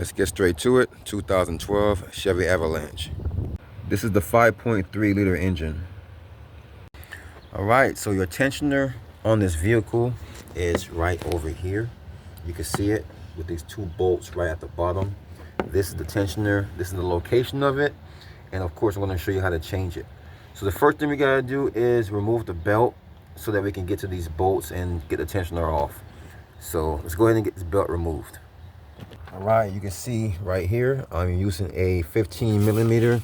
Let's get straight to it. 2012 Chevy Avalanche. This is the 5.3 liter engine. All right, so your tensioner on this vehicle is right over here. You can see it with these two bolts right at the bottom. This is the tensioner. This is the location of it. And of course, I'm going to show you how to change it. So the first thing we got to do is remove the belt so that we can get to these bolts and get the tensioner off. So let's go ahead and get this belt removed. All right, you can see right here, I'm using a 15 millimeter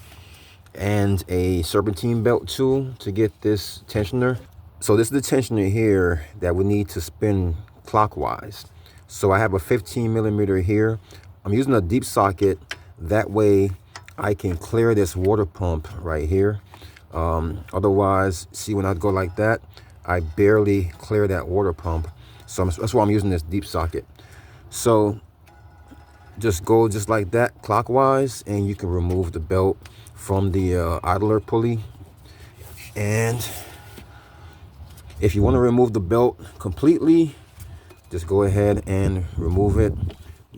and a serpentine belt tool to get this tensioner. So this is the tensioner here that we need to spin clockwise. So I have a 15 millimeter here. I'm using a deep socket. That way I can clear this water pump right here. Otherwise, see, when I go like that, I barely clear that water pump. So that's why I'm using this deep socket. So just go just like that clockwise, and you can remove the belt from the idler pulley. And if you want to remove the belt completely, just go ahead and remove it.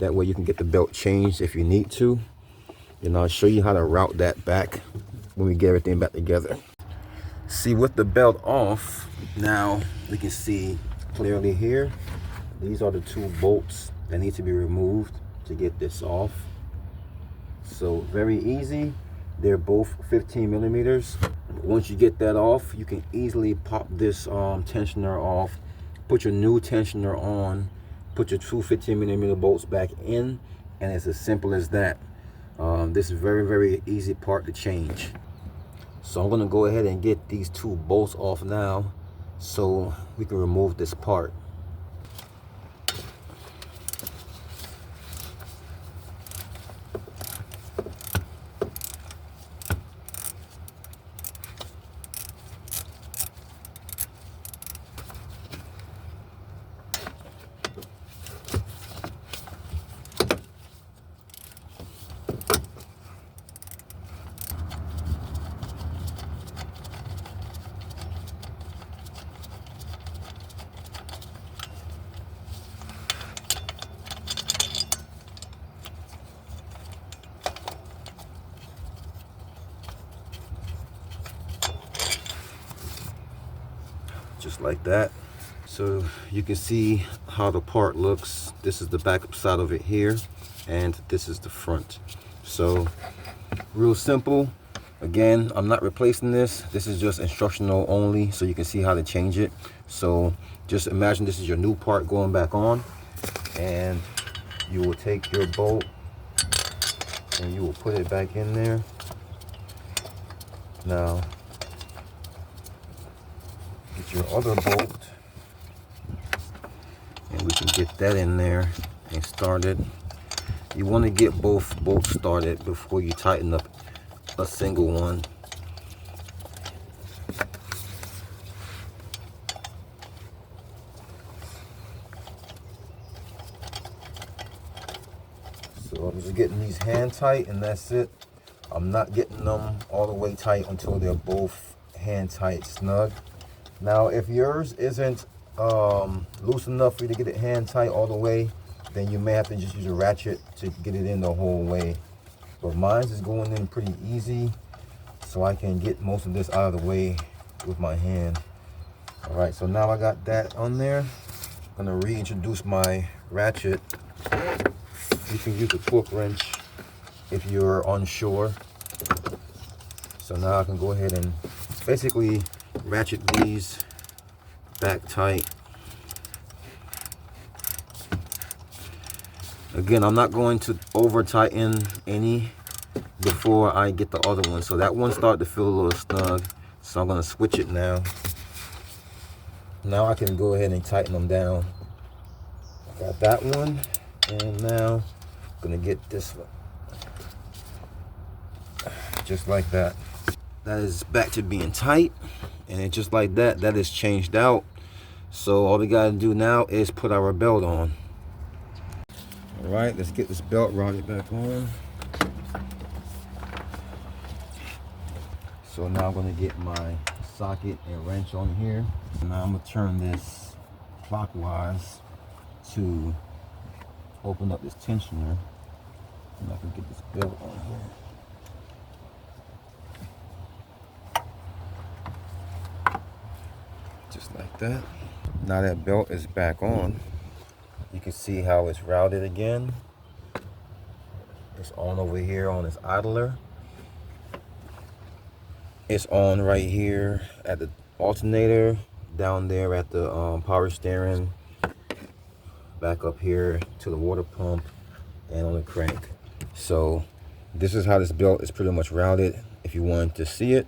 That way you can get the belt changed if you need to. And I'll show you how to route that back when we get everything back together. See, with the belt off, now we can see clearly here. These are the two bolts that need to be removed to get this off. So very easy. They're both 15 millimeters. Once you get that off, you can easily pop this tensioner off, put your new tensioner on, put your two 15 millimeter bolts back in, and it's as simple as that. This is very easy part to change. So I'm going to go ahead and get these two bolts off now so we can remove this part. Just like that. So you can see how the part looks. This is the back side of it here, and this is the front. So real simple. Again, I'm not replacing this. This is just instructional only, so you can see how to change it. So just imagine this is your new part going back on, and you will take your bolt and you will put it back in there. Now get your other bolt, and we can get that in there and started. You want to get both bolts started before you tighten up a single one. So I'm just getting these hand tight, and that's it. I'm not getting them all the way tight until they're both hand tight snug. Now, if yours isn't loose enough for you to get it hand tight all the way, then you may have to just use a ratchet to get it in the whole way. But mine is going in pretty easy, so I can get most of this out of the way with my hand. All right, so now I got that on there. I'm gonna reintroduce my ratchet. You can use a torque wrench if you're unsure. So now I can go ahead and basically ratchet these back tight. Again, I'm not going to over tighten any before I get the other one. So that one started to feel a little snug, so I'm going to switch it now. Now I can go ahead and tighten them down. I got that one, and now I'm going to get this one. Just like that. That is back to being tight, and just like that, that is changed out. So all we gotta do now is put our belt on. All right, let's get this belt routed back on. So now I'm gonna get my socket and wrench on here. Now I'm gonna turn this clockwise to open up this tensioner. And I can get this belt on here. Just like that. Now that belt is back on, you can see how it's routed again. It's on over here on this idler. It's on right here at the alternator, down there at the power steering, back up here to the water pump, and on the crank. So this is how this belt is pretty much routed if you want to see it.